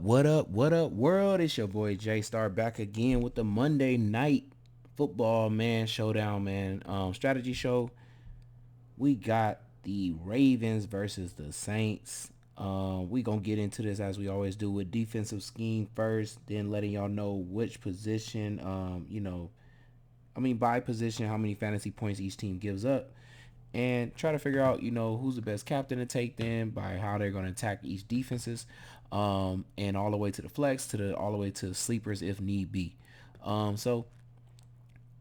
What up, world? It's your boy J Star back again with the Monday night football man showdown, man. Strategy show. We got the Ravens versus the Saints. We gonna get into this as we always do with defensive scheme first, then letting y'all know which position, by position, how many fantasy points each team gives up, and try to figure out, who's the best captain to take them by how they're going to attack each defenses, and all the way to the flex, all the way to sleepers if need be. So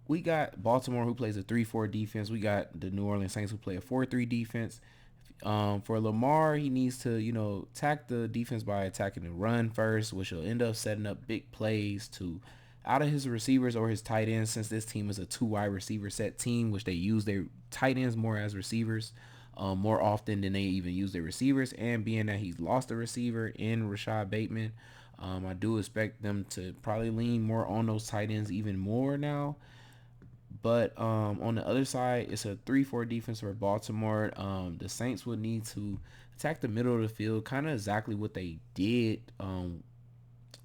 we got Baltimore who plays a 3-4 defense. We got the New Orleans Saints who play a 4-3 defense. For Lamar, he needs to, attack the defense by attacking the run first, which will end up setting up big plays to out of his receivers or his tight ends, since this team is a two wide receiver set team, which they use their tight ends more as receivers, more often than they even use their receivers. And being that he's lost a receiver in Rashad Bateman, I do expect them to probably lean more on those tight ends even more now. But on the other side, it's a 3-4 defense for Baltimore. The Saints would need to attack the middle of the field, kind of exactly what they did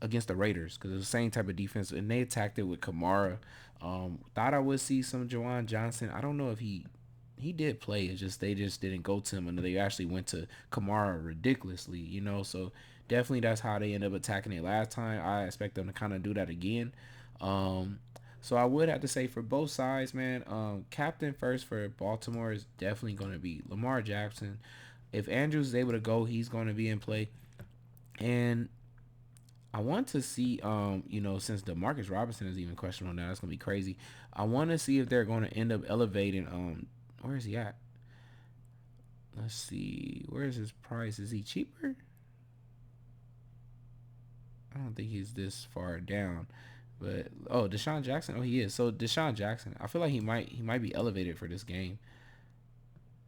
against the Raiders, because it's the same type of defense, and they attacked it with Kamara. Thought I would see some Jawan Johnson. I don't know if he did play. It's just they just didn't go to him, and they actually went to Kamara ridiculously, So definitely that's how they end up attacking it last time. I expect them to kind of do that again. So I would have to say for both sides, man, captain first for Baltimore is definitely going to be Lamar Jackson. If Andrews is able to go, he's going to be in play. And I want to see, since DeMarcus Robinson is even questionable now, that's gonna be crazy. I want to see if they're going to end up elevating. Where is he at? Let's see. Where is his price? Is he cheaper? I don't think he's this far down. But Deshaun Jackson. Oh, he is. So Deshaun Jackson, I feel like he might be elevated for this game.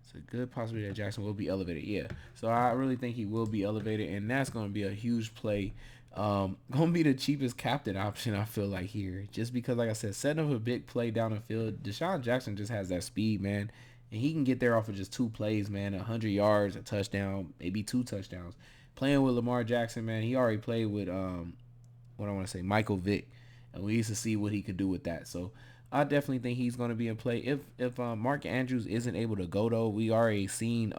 It's a good possibility that Jackson will be elevated. Yeah. So I really think he will be elevated, and that's going to be a huge play. Gonna be the cheapest captain option, I feel like, here, just because, like I said, setting up a big play down the field. Deshaun Jackson just has that speed, man, and he can get there off of just two plays, man. 100 yards, a touchdown, maybe two touchdowns. Playing with Lamar Jackson, man, he already played with what I want to say, Michael Vick, and we used to see what he could do with that. So I definitely think he's going to be in play. If Mark Andrews isn't able to go, though, we already seen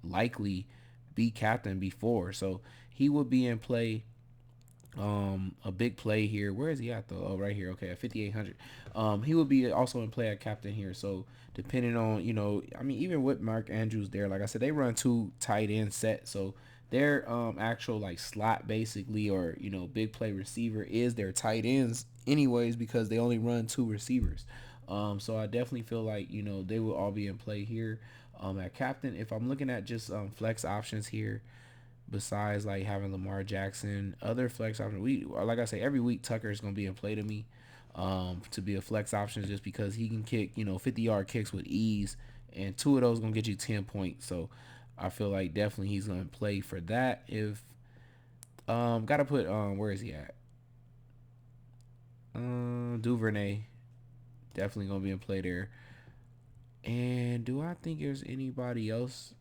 likely be captain before, so he would be in play. A big play here. Where is he at though? Oh, right here. Okay, at 5,800. He would be also in play at captain here. So depending on, even with Mark Andrews there, like I said, they run two tight end set. So their actual like slot basically, or big play receiver is their tight ends anyways, because they only run two receivers. So I definitely feel like they will all be in play here. At captain, if I'm looking at just flex options here, besides like having Lamar Jackson, other flex options. Like I say, every week Tucker is gonna be in play to me, to be a flex option, just because he can kick 50-yard kicks with ease, and two of those gonna get you 10 points. So I feel like definitely he's gonna play for that. If gotta put where is he at? Duvernay definitely gonna be in play there. And do I think there's anybody else?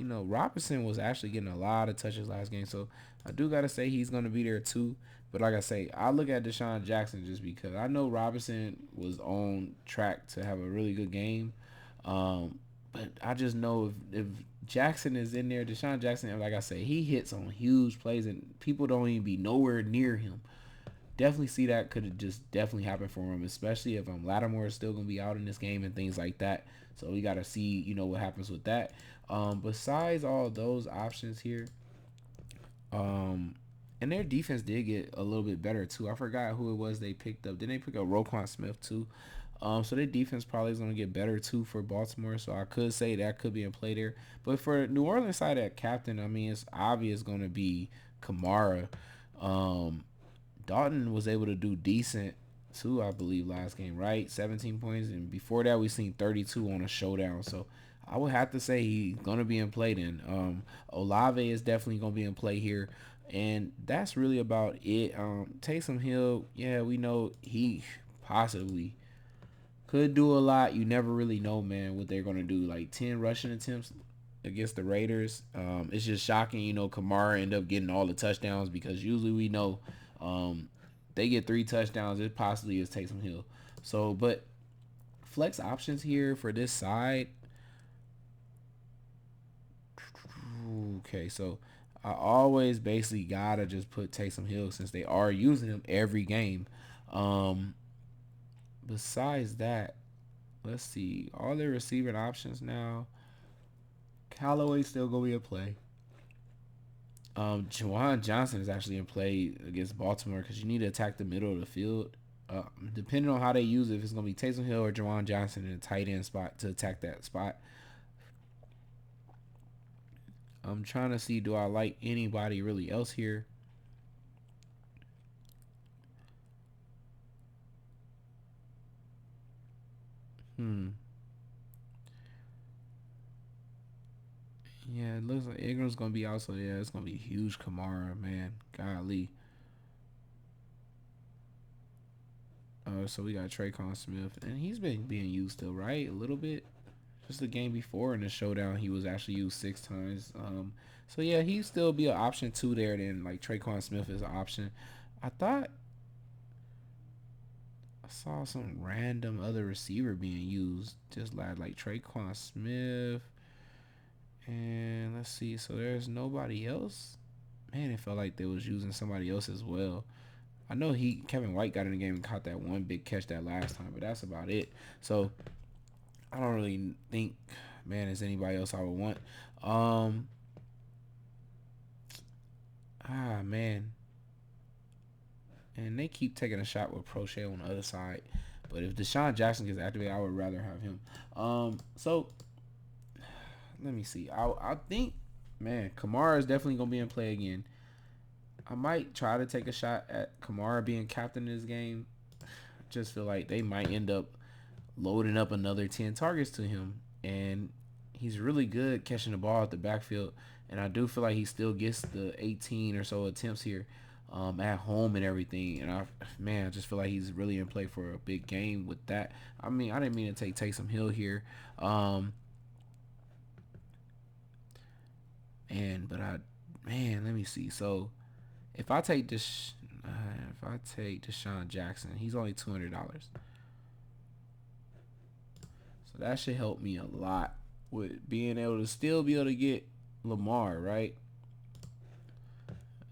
Robinson was actually getting a lot of touches last game, so I do gotta say he's gonna be there too. But like I say, I look at Deshaun Jackson just because I know Robinson was on track to have a really good game. But I just know if Jackson is in there, Deshaun Jackson, like I say, he hits on huge plays and people don't even be nowhere near him. Definitely see that could have just definitely happened for him, especially if Lattimore is still gonna be out in this game and things like that. So we gotta see, what happens with that. Besides all those options here, and their defense did get a little bit better too. I forgot who it was they picked up. Didn't they pick up Roquan Smith too? So their defense probably is gonna get better too for Baltimore. So I could say that could be in play there. But for New Orleans side at captain, I mean, it's obvious gonna be Kamara. Um, Dalton was able to do decent too, I believe, last game, right? 17 points, and before that we seen 32 on a showdown. So I would have to say he's gonna be in play then. Olave is definitely gonna be in play here. And that's really about it. Taysom Hill, yeah, we know he possibly could do a lot. You never really know, man, what they're gonna do. Like 10 rushing attempts. against the Raiders. It's just shocking, Kamara end up getting all the touchdowns because usually we know they get 3 touchdowns. It possibly is Taysom Hill. So, but flex options here for this side. Okay, so I always basically gotta just put Taysom Hill since they are using him every game. Um, Besides that, let's see all their receiving options now. Callaway's still gonna be a play. Jawan Johnson is actually in play against Baltimore because you need to attack the middle of the field. Depending on how they use it, if it's gonna be Taysom Hill or Jawan Johnson in a tight end spot to attack that spot. I'm trying to see, do I like anybody really else here? Hmm. Yeah, it looks like Ingram's gonna be also. Yeah, it's gonna be huge. Kamara, man, golly. So we got Traycon Smith, and he's been being used still, right? A little bit. Just the game before in the showdown, he was actually used 6 times. So yeah, he still be an option too there. Then like Traycon Smith is an option. I thought I saw some random other receiver being used, just like Traycon Smith. And let's see, so there's nobody else. Man, it felt like they was using somebody else as well. I know Kevin White got in the game and caught that one big catch that last time, but that's about it. So I don't really think, man, there's anybody else I would want. Um, man, and they keep taking a shot with Prochet on the other side. But if Deshaun Jackson gets activated, I would rather have him. So let me see. I think, man, Kamara is definitely gonna be in play again. I might try to take a shot at Kamara being captain in this game. Just feel like they might end up loading up another 10 targets to him, and he's really good catching the ball at the backfield. And I do feel like he still gets the 18 or so attempts here at home and everything. And I just feel like he's really in play for a big game with that. I mean, I didn't mean to take Taysom Hill here. Let me see. So if I take Deshaun Jackson, he's only $200. So that should help me a lot with being able to still be able to get Lamar, right?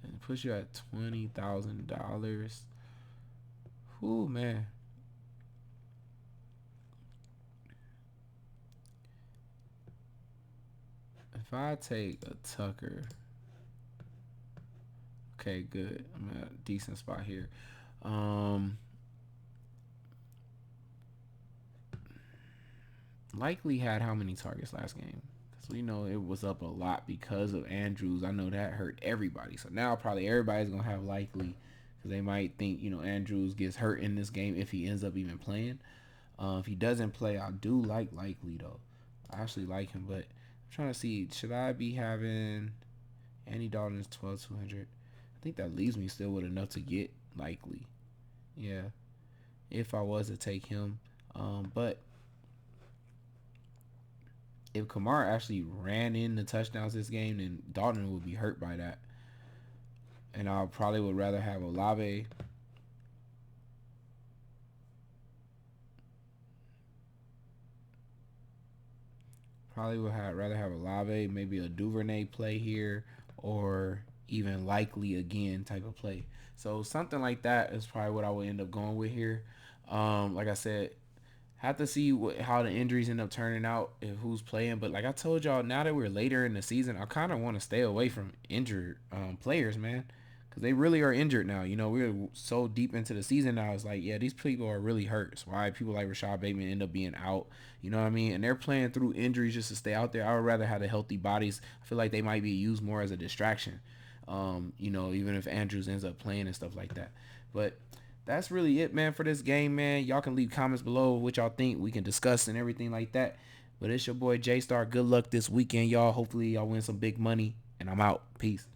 And push you at $20,000. Whoo, man. If I take a Tucker, okay, good. I'm at a decent spot here. Likely had how many targets last game? Because we know it was up a lot because of Andrews. I know that hurt everybody. So now probably everybody's gonna have Likely because they might think Andrews gets hurt in this game if he ends up even playing. If he doesn't play, I do like Likely though. I actually like him, but I'm trying to see, should I be having Andy Dalton is 12,200? I think that leaves me still with enough to get Likely. Yeah, if I was to take him, but if Kamara actually ran in the touchdowns this game, then Dalton would be hurt by that. And I probably would rather have Olave. Rather have Olave, maybe a Duvernay play here, or even Likely again type of play. So something like that is probably what I would end up going with here. Like I said, have to see how the injuries end up turning out, if who's playing. But like I told y'all, now that we're later in the season, I kind of want to stay away from injured players, man, because they really are injured now. We're so deep into the season now. It's like, yeah, these people are really hurt. It's why people like Rashad Bateman end up being out. You know what I mean? And they're playing through injuries just to stay out there. I would rather have the healthy bodies. I feel like they might be used more as a distraction. Even if Andrews ends up playing and stuff like that. But that's really it, man, for this game, man. Y'all can leave comments below what y'all think. We can discuss and everything like that. But it's your boy J Star. Good luck this weekend, y'all. Hopefully y'all win some big money. And I'm out. Peace.